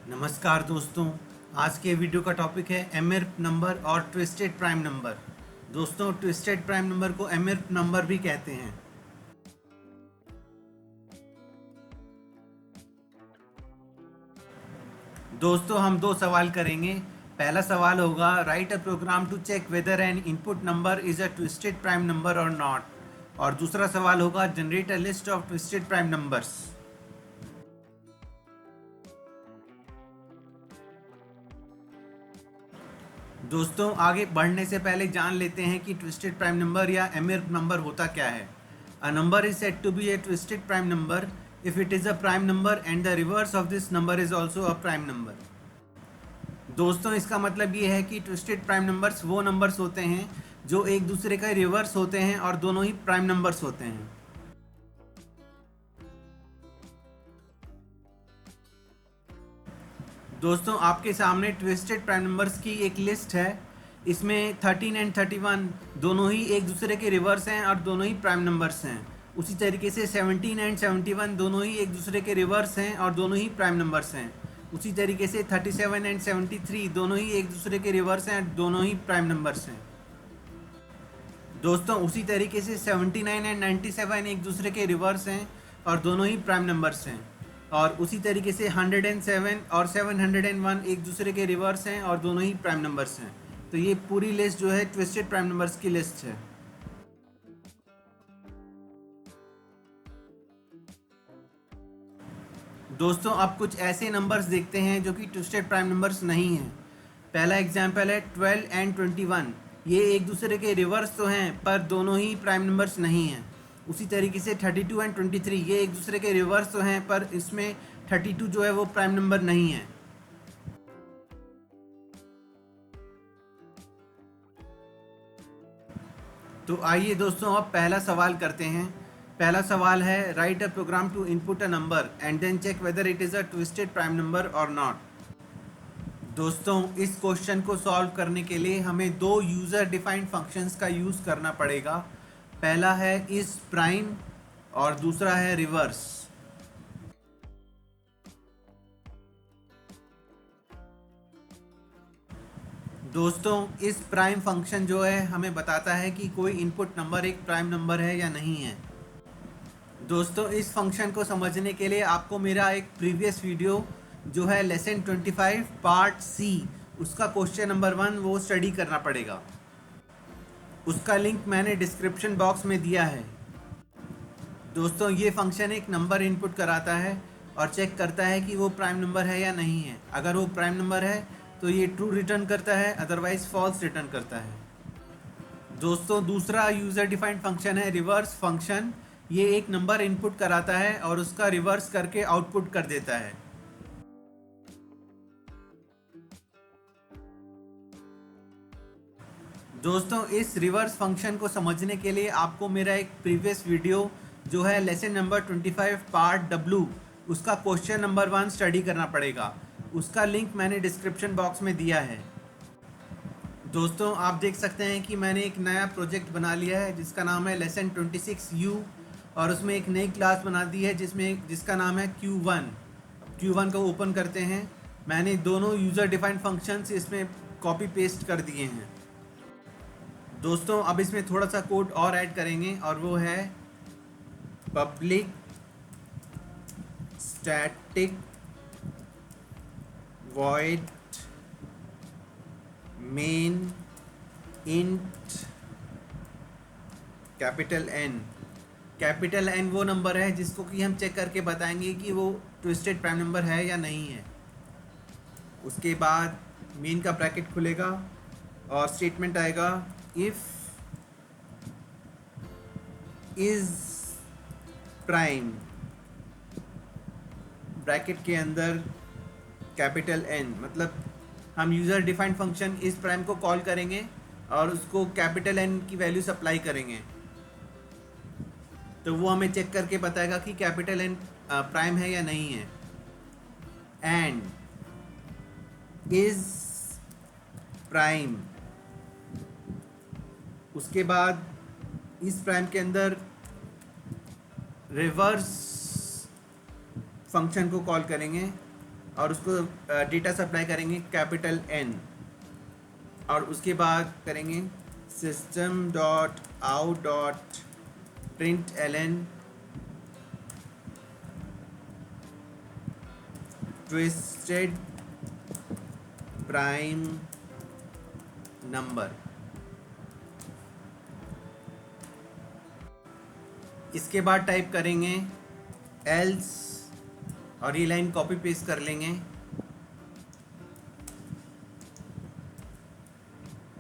नमस्कार दोस्तों। आज के वीडियो का टॉपिक है एमिर्प नंबर और ट्विस्टेड प्राइम नंबर। दोस्तों, ट्विस्टेड प्राइम नंबर को एमिर्प नंबर भी कहते हैं। दोस्तों, हम दो सवाल करेंगे। पहला सवाल होगा, write a program to check whether an input number is a twisted prime number और नॉट। और दूसरा सवाल होगा, generate a list of twisted prime numbers. दोस्तों, आगे बढ़ने से पहले जान लेते हैं कि ट्विस्टेड प्राइम नंबर या एमिर्प नंबर होता क्या है। A number is said to be a twisted prime number if it is a prime number and the reverse of this number is also a prime number. दोस्तों, इसका मतलब ये है कि ट्विस्टेड प्राइम नंबर्स वो नंबर्स होते हैं जो एक दूसरे का रिवर्स होते हैं और दोनों ही प्राइम नंबर्स होते हैं। दोस्तों, आपके सामने ट्विस्टेड प्राइम नंबर्स की एक लिस्ट है। इसमें 13 एंड 31 दोनों ही एक दूसरे के रिवर्स हैं और दोनों ही प्राइम नंबर्स हैं। उसी तरीके से 17 एंड 71 दोनों ही एक दूसरे के रिवर्स हैं और दोनों ही प्राइम नंबर्स हैं। उसी तरीके से 37 एंड 73 दोनों ही एक दूसरे के रिवर्स हैं और दोनों ही प्राइम नंबर्स हैं। दोस्तों, उसी तरीके से 79 एंड 97 एक दूसरे के रिवर्स हैं और दोनों ही प्राइम नंबर्स हैं। और उसी तरीके से 107 और 701 एक दूसरे के रिवर्स हैं और दोनों ही प्राइम नंबर्स हैं। तो ये पूरी लिस्ट जो है ट्विस्टेड प्राइम नंबर्स की लिस्ट है। दोस्तों, अब कुछ ऐसे नंबर्स देखते हैं जो कि ट्विस्टेड प्राइम नंबर्स नहीं हैं। पहला एग्जांपल है 12 एंड 21। ये एक दूसरे के रिवर्स तो हैं पर दोनों ही प्राइम नंबर्स नहीं हैं। उसी तरीके से 32 एंड 23 ये एक दूसरे के रिवर्स तो हैं पर इसमें 32 जो है वो प्राइम नंबर नहीं है। तो आइए दोस्तों, अब पहला सवाल करते हैं। पहला सवाल है, write a program to input a number and then check whether it is a twisted prime number और नॉट। दोस्तों, इस क्वेश्चन को सॉल्व करने के लिए हमें दो यूज़र डिफाइंड फंक्शंस का यूज़ करना पड़ेगा। पहला है इस प्राइम और दूसरा है रिवर्स। दोस्तों, इस प्राइम फंक्शन जो है हमें बताता है कि कोई इनपुट नंबर एक प्राइम नंबर है या नहीं है। दोस्तों, इस फंक्शन को समझने के लिए आपको मेरा एक प्रीवियस वीडियो जो है लेसन 25 पार्ट सी, उसका क्वेश्चन नंबर 1 वो स्टडी करना पड़ेगा। उसका लिंक मैंने डिस्क्रिप्शन बॉक्स में दिया है। दोस्तों, ये फंक्शन एक नंबर इनपुट कराता है और चेक करता है कि वो प्राइम नंबर है या नहीं है। अगर वो प्राइम नंबर है तो ये ट्रू रिटर्न करता है, अदरवाइज फॉल्स रिटर्न करता है। दोस्तों, दूसरा यूज़र डिफाइंड फंक्शन है रिवर्स फंक्शन। ये एक नंबर इनपुट कराता है और उसका रिवर्स करके आउटपुट कर देता है। दोस्तों, इस रिवर्स फंक्शन को समझने के लिए आपको मेरा एक प्रीवियस वीडियो जो है लेसन नंबर 25 पार्ट डब्ल्यू, उसका क्वेश्चन नंबर 1 स्टडी करना पड़ेगा। उसका लिंक मैंने डिस्क्रिप्शन बॉक्स में दिया है। दोस्तों, आप देख सकते हैं कि मैंने एक नया प्रोजेक्ट बना लिया है जिसका नाम है लेसन 26U और उसमें एक नई क्लास बना दी है जिसका नाम है Q1। Q1 को ओपन करते हैं। मैंने दोनों यूज़र डिफाइंड फंक्शंस इसमें कॉपी पेस्ट कर दिए हैं। दोस्तों, अब इसमें थोड़ा सा कोड और ऐड करेंगे और वो है public static void main int capital n. Capital n वो नंबर है जिसको कि हम चेक करके बताएंगे कि वो ट्विस्टेड प्राइम नंबर है या नहीं है। उसके बाद मेन का ब्रैकेट खुलेगा और स्टेटमेंट आएगा, इफ इज प्राइम, ब्रैकेट के अंदर कैपिटल एन। मतलब हम user defined function is prime को कॉल करेंगे और उसको कैपिटल एन की वैल्यू सप्लाई करेंगे तो वो हमें चेक करके बताएगा कि कैपिटल एन प्राइम है या नहीं है। एंड इज प्राइम, उसके बाद इस प्राइम के अंदर रिवर्स फंक्शन को कॉल करेंगे और उसको डेटा सप्लाई करेंगे कैपिटल N, और उसके बाद करेंगे system dot out dot print ln twisted prime number. इसके बाद टाइप करेंगे एल्स, और ये लाइन कॉपी पेस्ट कर लेंगे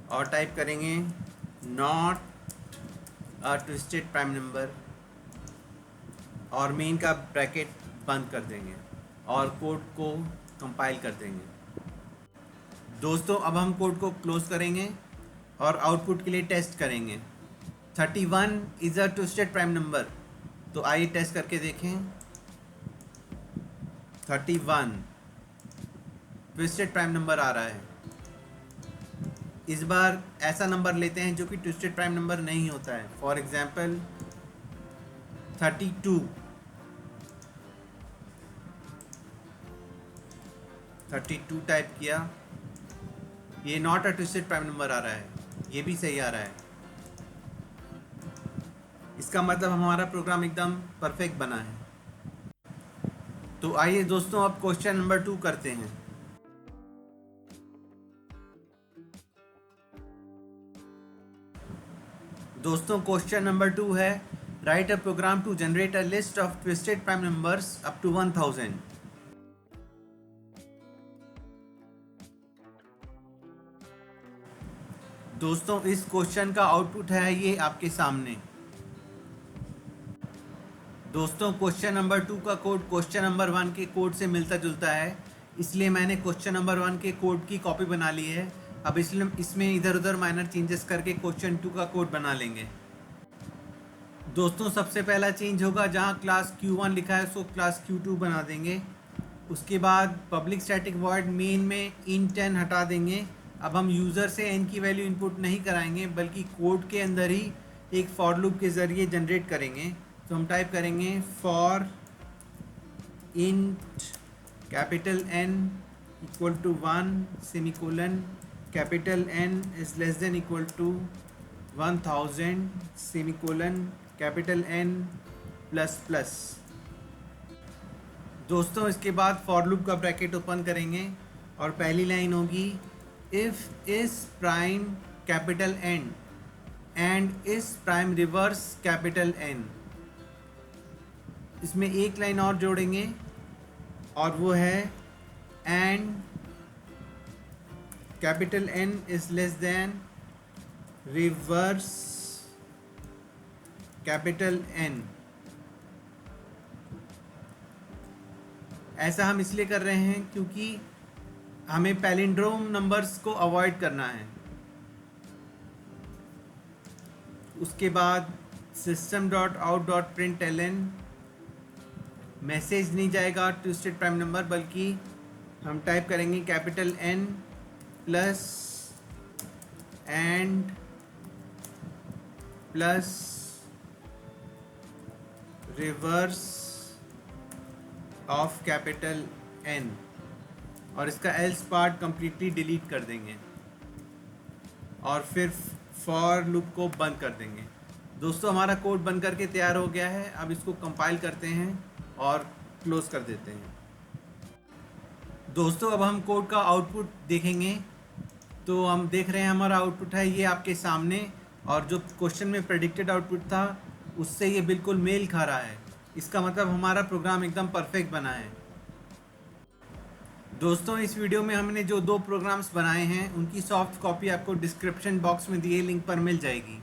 और टाइप करेंगे not a twisted prime number, और मेन का ब्रैकेट बंद कर देंगे और कोड को कंपाइल कर देंगे। दोस्तों अब हम कोड को क्लोज करेंगे और आउटपुट के लिए टेस्ट करेंगे। 31 is a twisted prime number, तो आइए टेस्ट करके देखें। 31 ट्विस्टेड प्राइम नंबर आ रहा है। इस बार ऐसा नंबर लेते हैं जो कि ट्विस्टेड प्राइम नंबर नहीं होता है। फॉर एग्जांपल 32 टाइप किया, ये not a twisted prime number आ रहा है, ये भी सही आ रहा है। इसका मतलब हमारा प्रोग्राम एकदम परफेक्ट बना है। तो आइए दोस्तों अब क्वेश्चन नंबर 2 करते हैं। दोस्तों क्वेश्चन नंबर 2 है, write a program to generate a list of twisted prime numbers up to 1000। दोस्तों इस क्वेश्चन का आउटपुट है ये आपके सामने। दोस्तों क्वेश्चन नंबर 2 का कोड क्वेश्चन नंबर 1 के कोड से मिलता जुलता है, इसलिए मैंने क्वेश्चन नंबर 1 के कोड की कॉपी बना ली है। अब इसलिए इसमें इधर उधर माइनर चेंजेस करके क्वेश्चन 2 का कोड बना लेंगे। दोस्तों सबसे पहला चेंज होगा, जहां क्लास Q1 लिखा है उसको क्लास Q2 बना देंगे। उसके बाद पब्लिक स्टैटिक वॉइड मेन में int n हटा देंगे। अब हम यूज़र से n की वैल्यू इनपुट नहीं कराएंगे, बल्कि कोड के अंदर ही एक फॉर लूप के ज़रिए जनरेट करेंगे। तो हम टाइप करेंगे for int capital N equal to 1 semicolon capital N is less than equal to 1000 semicolon capital N plus plus. दोस्तों इसके बाद फॉर लूप का ब्रैकेट ओपन करेंगे और पहली लाइन होगी if is prime capital N and is prime reverse capital N। इसमें एक लाइन और जोड़ेंगे और वो है and capital N is less than reverse capital N। ऐसा हम इसलिए कर रहे हैं क्योंकि हमें पैलिंड्रोम नंबर्स को अवॉइड करना है। उसके बाद system dot out dot print ln message नहीं जाएगा ट्विस्टेड प्राइम नंबर, बल्कि हम टाइप करेंगे capital N plus and plus reverse of capital N, और इसका एल्स पार्ट कंप्लीटली डिलीट कर देंगे और फिर फॉर लूप को बंद कर देंगे। दोस्तों हमारा कोड बन करके तैयार हो गया है। अब इसको कंपाइल करते हैं और क्लोज कर देते हैं। दोस्तों अब हम कोड का आउटपुट देखेंगे। तो हम देख रहे हैं हमारा आउटपुट है ये आपके सामने, और जो क्वेश्चन में प्रेडिक्टेड आउटपुट था उससे ये बिल्कुल मेल खा रहा है। इसका मतलब हमारा प्रोग्राम एकदम परफेक्ट बना है। दोस्तों इस वीडियो में हमने जो 2 प्रोग्राम्स बनाए हैं उनकी सॉफ्ट कॉपी आपको डिस्क्रिप्शन बॉक्स में दिए लिंक पर मिल जाएगी।